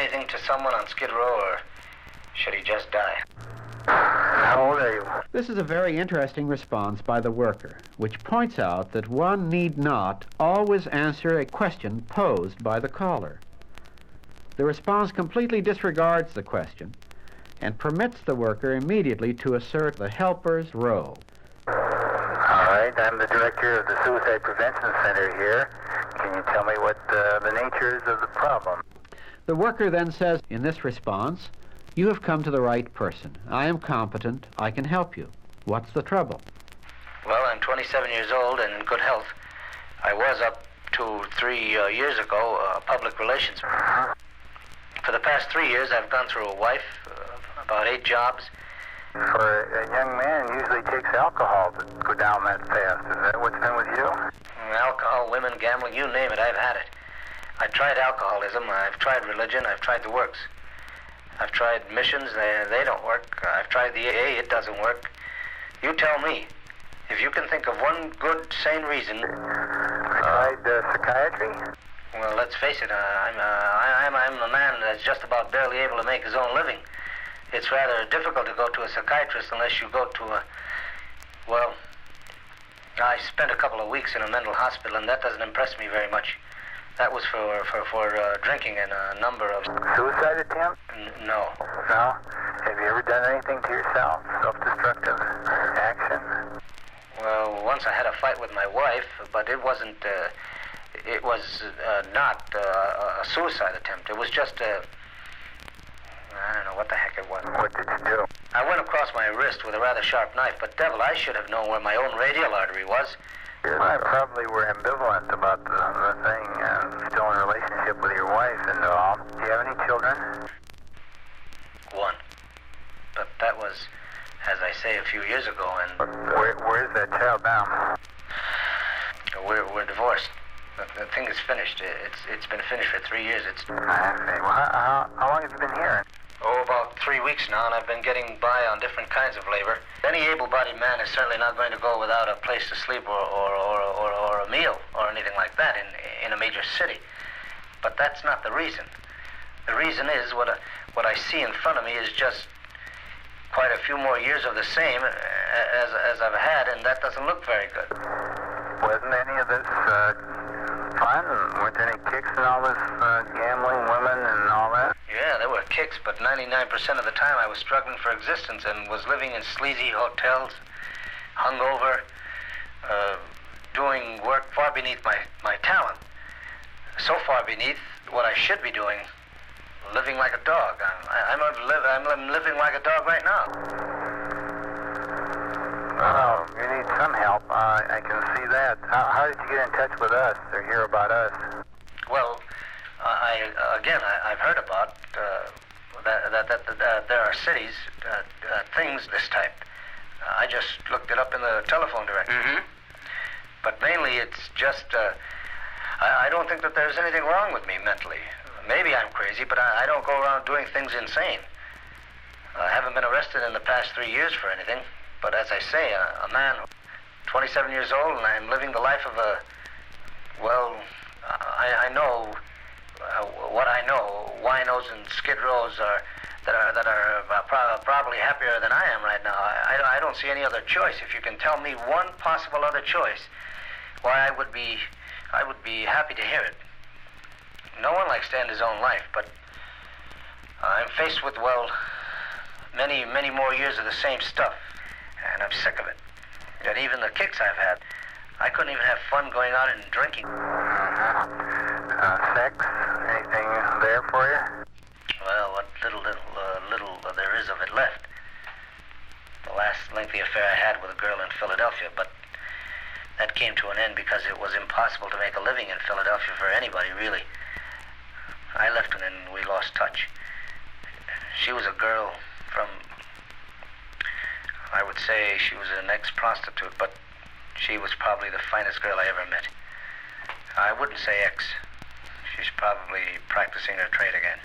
anything to someone on Skid Row, or should he just die? How old are you? This is a very interesting response by the worker, which points out that one need not always answer a question posed by the caller. The response completely disregards the question and permits the worker immediately to assert the helper's role. All right, I'm the director of the Suicide Prevention Center here. Can you tell me what the nature is of the problem? The worker then says, in this response, "You have come to the right person. I am competent. I can help you. What's the trouble?" Well, I'm 27 years old and in good health. I was up to 3 years ago, public relations. For the past 3 years, I've gone through a wife, about 8 jobs. For a young man, usually takes alcohol to go down that fast. Is that what's been with you? Alcohol, women, gambling, you name it, I've had it. I've tried alcoholism, I've tried religion, I've tried the works. I've tried missions, they don't work. I've tried the AA, it doesn't work. You tell me, if you can think of one good, sane reason... Tried psychiatry? Well, let's face it, I'm a man that's just about barely able to make his own living. It's rather difficult to go to a psychiatrist unless you go to a... Well, I spent a couple of weeks in a mental hospital, and that doesn't impress me very much. That was for drinking and a number of... Suicide attempt? No. No? Have you ever done anything to yourself? Self-destructive action? Well, once I had a fight with my wife, but it wasn't... it was not a suicide attempt. It was just a... I don't know what the heck it was. What did you do? I went across my wrist with a rather sharp knife, but devil, I should have known where my own radial artery was. I probably were ambivalent about the thing. Still in a relationship with your wife and all. Do you have any children? One. But that was, as I say, a few years ago, and... Where is that child now? We're divorced. The thing is finished. It's been finished for 3 years. I see. Well, how long have you been here? Oh, about 3 weeks now, and I've been getting by on different kinds of labor. Any able-bodied man is certainly not going to go without a place to sleep or a meal or anything like that in a major city. But that's not the reason. The reason is what I see in front of me is just quite a few more years of the same as I've had, and that doesn't look very good. Wasn't any of this fun? Weren't there any kicks in all this gambling, women, and all that? Yeah, there were kicks, but 99% of the time I was struggling for existence and was living in sleazy hotels, hungover, doing work far beneath my talent. So far beneath what I should be doing, living like a dog. I'm living like a dog right now. Oh, you need some help. I can see that. How did you get in touch with us or hear about us? Well, I've heard about that there are cities, things this type. I just looked it up in the telephone directory. Mm-hmm. But mainly it's just, I don't think that there's anything wrong with me mentally. Maybe I'm crazy, but I don't go around doing things insane. I haven't been arrested in the past 3 years for anything. But as I say, a man, 27 years old, and I'm living the life of a... Well, I know what I know. Winos and Skid Rows that are probably happier than I am right now. I don't see any other choice. If you can tell me one possible other choice, why I would be happy to hear it. No one likes to end his own life, but I'm faced with, well, many more years of the same stuff, and I'm sick of it. And even the kicks I've had, I couldn't even have fun going out and drinking. Sex? Anything there for you? Well, what little there is of it left. The last lengthy affair I had with a girl in Philadelphia, but that came to an end because it was impossible to make a living in Philadelphia for anybody, really. I left and then we lost touch. She was a girl from, I would say she was an ex-prostitute, but she was probably the finest girl I ever met. I wouldn't say ex. She's probably practicing her trade again.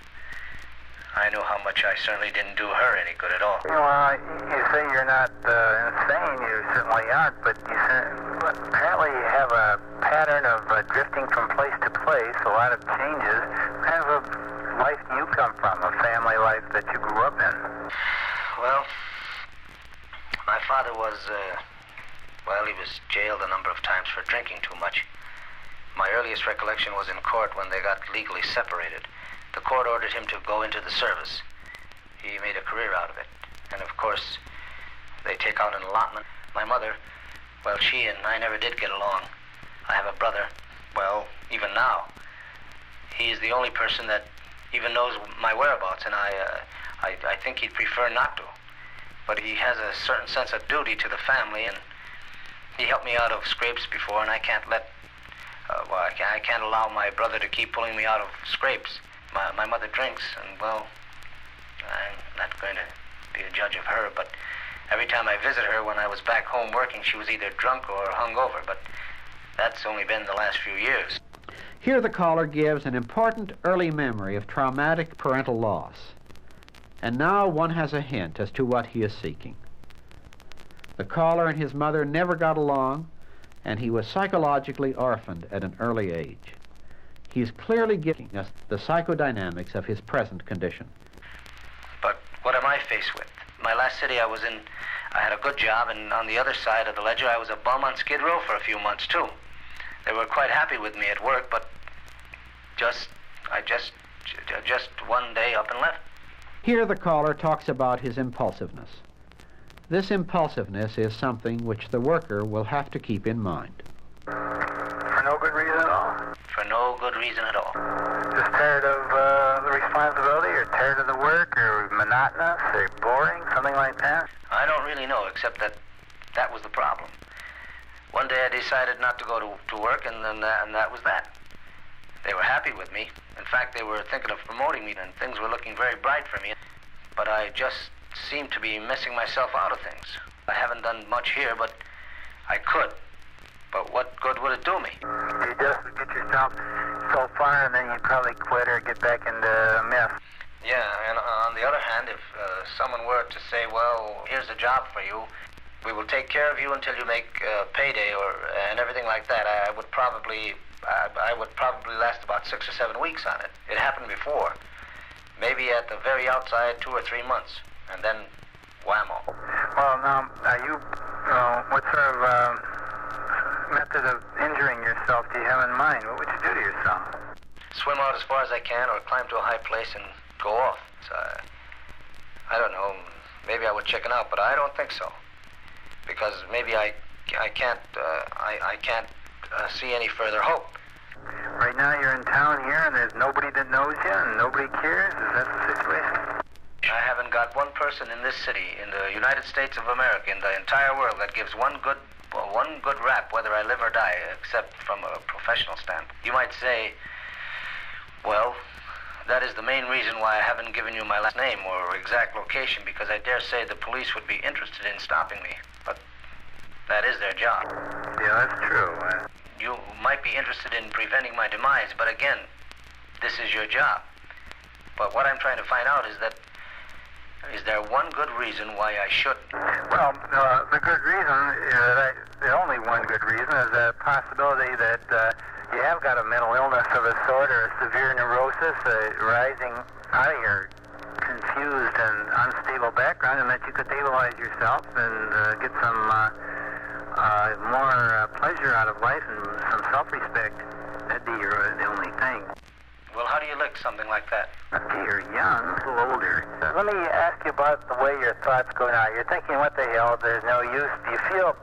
I knew how much I certainly didn't do her any good at all. Well, you say you're not insane. You certainly aren't, but apparently you have a pattern of drifting from place to place, a lot of changes. What kind of a life do you come from, a family life that you grew up in? Well, my father was, he was jailed a number of times for drinking too much. My earliest recollection was in court when they got legally separated. The court ordered him to go into the service. He made a career out of it. And of course, they take out an allotment. My mother, well, she and I never did get along. I have a brother. Well, even now, he is the only person that even knows my whereabouts, and I think he'd prefer not to. But he has a certain sense of duty to the family, and he helped me out of scrapes before, and I can't let, I can't allow my brother to keep pulling me out of scrapes. My mother drinks, and well, I'm not going to be a judge of her, but every time I visit her when I was back home working, she was either drunk or hungover, but that's only been the last few years. Here the caller gives an important early memory of traumatic parental loss. And now one has a hint as to what he is seeking. The caller and his mother never got along, and he was psychologically orphaned at an early age. He is clearly giving us the psychodynamics of his present condition. But what am I faced with? My last city I was in, I had a good job, and on the other side of the ledger, I was a bum on Skid Row for a few months, too. They were quite happy with me at work, but I just one day up and left. Here the caller talks about his impulsiveness. This impulsiveness is something which the worker will have to keep in mind. For no good reason at all? For no good reason at all. Just tired of the responsibility, or tired of the work, or monotonous, or boring, something like that? I don't really know, except that was the problem. One day I decided not to go to work, and that was that. They were happy with me. In fact, they were thinking of promoting me, and things were looking very bright for me. But I just seemed to be missing myself out of things. I haven't done much here, but I could. But what good would it do me? You just get yourself so far, and then you'd probably quit or get back into a mess. Yeah, and on the other hand, if someone were to say, well, here's a job for you, we will take care of you until you make payday and everything like that, I would probably last about 6 or 7 weeks on it. It happened before. Maybe at the very outside 2 or 3 months, and then whammo. Well, now, what sort of method of injuring yourself do you have in mind? What would you do to yourself? Swim out as far as I can, or climb to a high place and go off. So, I don't know. Maybe I would chicken out, but I don't think so. Because maybe I can't see any further hope. Right now you're in town here, and there's nobody that knows you, and nobody cares? Is that the situation? I haven't got one person in this city, in the United States of America, in the entire world, that gives one good rap, whether I live or die, except from a professional standpoint. You might say, well, that is the main reason why I haven't given you my last name or exact location, because I dare say the police would be interested in stopping me. But that is their job. Yeah, that's true. You might be interested in preventing my demise, but again, this is your job. But what I'm trying to find out is there one good reason why I shouldn't? Well, the good reason, the only one good reason, is the possibility that you have got a mental illness of a sort, or a severe neurosis rising out of your confused and unstable background, and that you could stabilize yourself and get some more pleasure out of life and some self-respect. That'd be the only thing. Well, how do you lick something like that? You're young, a little older. Let me ask you about the way your thoughts go now. You're thinking, what the hell, there's no use. Do you feel,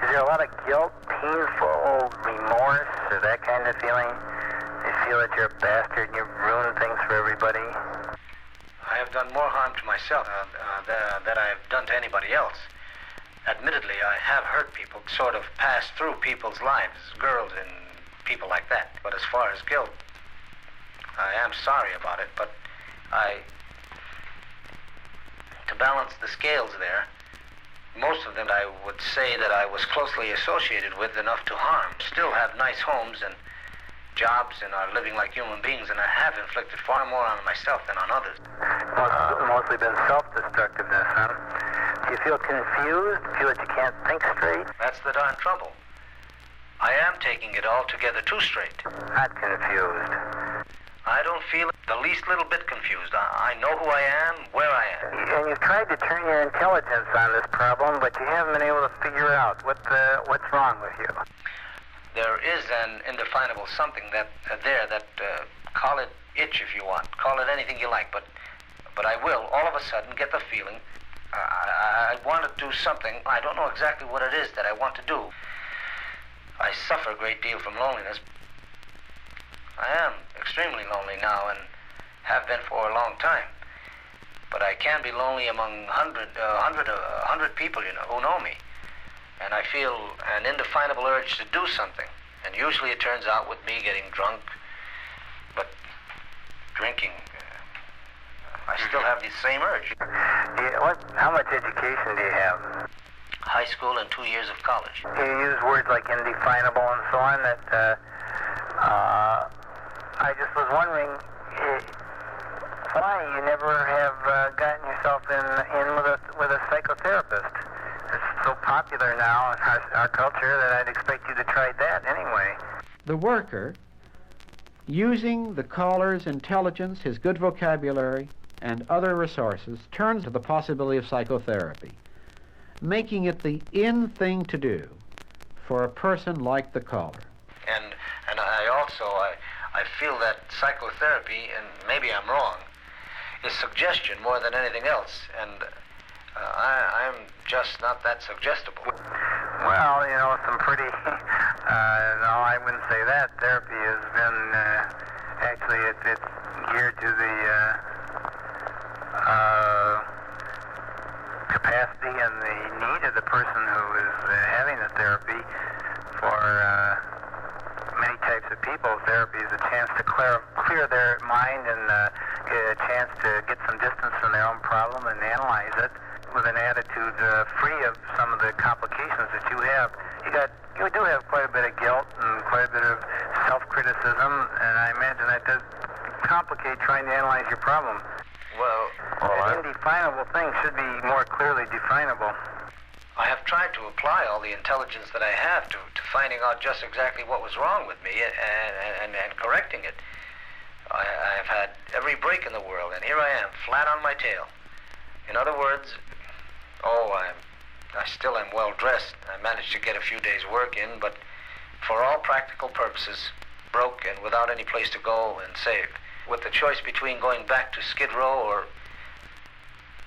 is there a lot of guilt, painful remorse, or that kind of feeling? Do you feel that you're a bastard and you've ruined things for everybody? I have done more harm to myself than I have done to anybody else. Admittedly, I have hurt people, sort of passed through people's lives, girls and people like that. But as far as guilt, I am sorry about it, but to balance the scales there, most of them I would say that I was closely associated with enough to harm. Still have nice homes and jobs and are living like human beings, and I have inflicted far more on myself than on others. Mostly been self-destructiveness, huh? Do you feel confused? Feel that you can't think straight? That's the darn trouble. I am taking it altogether too straight. Not confused. I don't feel the least little bit confused. I know who I am, where I am. And you've tried to turn your intelligence on this problem, but you haven't been able to figure out what's wrong with you. There is an indefinable something that call it itch if you want, call it anything you like, but I will all of a sudden get the feeling I want to do something. I don't know exactly what it is that I want to do. I suffer a great deal from loneliness. I am extremely lonely now and have been for a long time. But I can be lonely among 100 people, you know, who know me. And I feel an indefinable urge to do something. And usually it turns out with me getting drunk. But drinking, I still have the same urge. How much education do you have? High school and 2 years of college. You use words like indefinable and so on that, I just was wondering why you never have gotten yourself in with a psychotherapist. It's so popular now in our culture that I'd expect you to try that anyway. The worker, using the caller's intelligence, his good vocabulary, and other resources, turns to the possibility of psychotherapy, making it the in thing to do for a person like the caller. And I also feel that psychotherapy, and maybe I'm wrong, is suggestion more than anything else, and I'm just not that suggestible. Well, you know, some pretty, no, I wouldn't say that. Therapy has been, actually, it's geared to the capacity and the need of the person who is having the therapy. For many types of people, therapy is a chance to clear their mind and get a chance to get some distance from their own problem and analyze it with an attitude free of some of the complications that you have. You do have quite a bit of guilt and quite a bit of self-criticism, and I imagine that does complicate trying to analyze your problem. Well, an indefinable thing should be more clearly definable. I have tried to apply all the intelligence that I have to finding out just exactly what was wrong with me and correcting it. I have had every break in the world, and here I am, flat on my tail. In other words, I still am well dressed. I managed to get a few days' work in, but for all practical purposes, broke and without any place to go and save. With the choice between going back to Skid Row or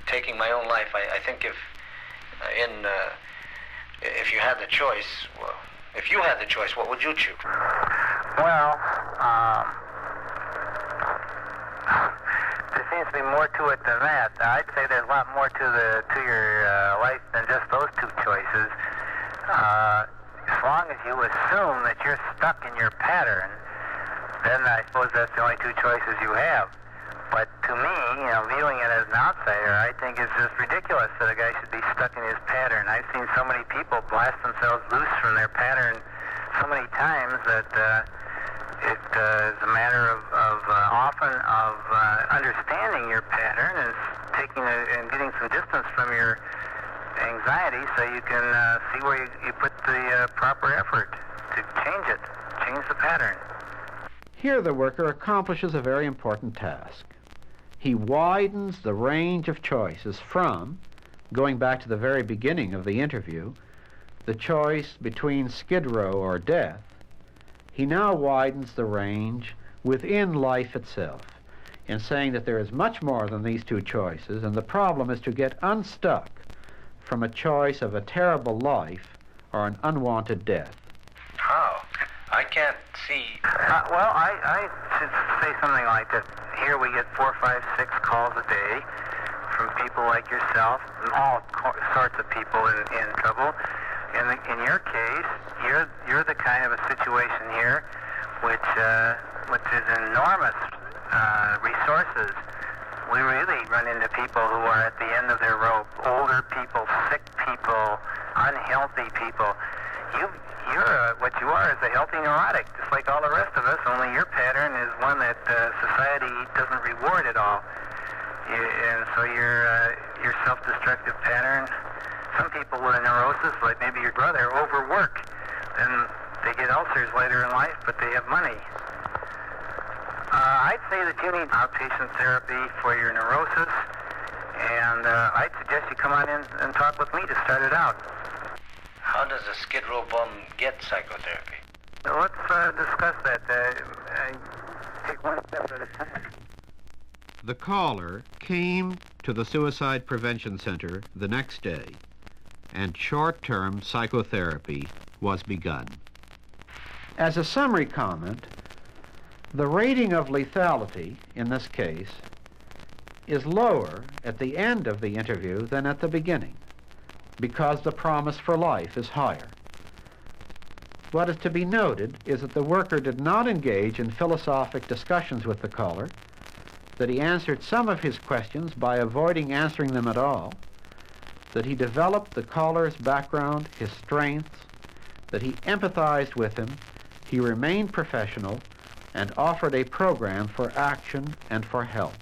taking my own life, I think if you had the choice, well, if you had the choice, what would you choose? Well, there seems to be more to it than that. I'd say there's a lot more to your life than just those two choices. As long as you assume that you're stuck in your pattern, then I suppose that's the only two choices you have. But to me, you know, viewing it as an outsider, I think it's just ridiculous that a guy should be stuck in his pattern. I've seen so many people blast themselves loose from their pattern so many times that it is a matter of often of understanding your pattern and and getting some distance from your anxiety so you can see where you put the proper effort to change the pattern. Here the worker accomplishes a very important task. He widens the range of choices from, going back to the very beginning of the interview, the choice between Skid Row or death. He now widens the range within life itself in saying that there is much more than these two choices, and the problem is to get unstuck from a choice of a terrible life or an unwanted death. How? I can't see. Well, I should say something like that. Here we get 4, 5, 6 calls a day from people like yourself, and all sorts of people in trouble. In your case, you're the kind of a situation here which is enormous resources. We really run into people who are at the end of their rope. Older people, sick people, unhealthy people. What you are is a healthy neurotic, just like all the rest of us, only your pattern is one that society doesn't reward at all. And so your self-destructive pattern, some people with a neurosis, like maybe your brother, overwork. And they get ulcers later in life, but they have money. I'd say that you need outpatient therapy for your neurosis, and I'd suggest you come on in and talk with me to start it out. How does a Skid Row bum get psychotherapy? Let's discuss that. Take one step at a time. The caller came to the Suicide Prevention Center the next day, and short-term psychotherapy was begun. As a summary comment, the rating of lethality, in this case, is lower at the end of the interview than at the beginning, because the promise for life is higher. What is to be noted is that the worker did not engage in philosophic discussions with the caller, that he answered some of his questions by avoiding answering them at all, that he developed the caller's background, his strengths, that he empathized with him, he remained professional, and offered a program for action and for help.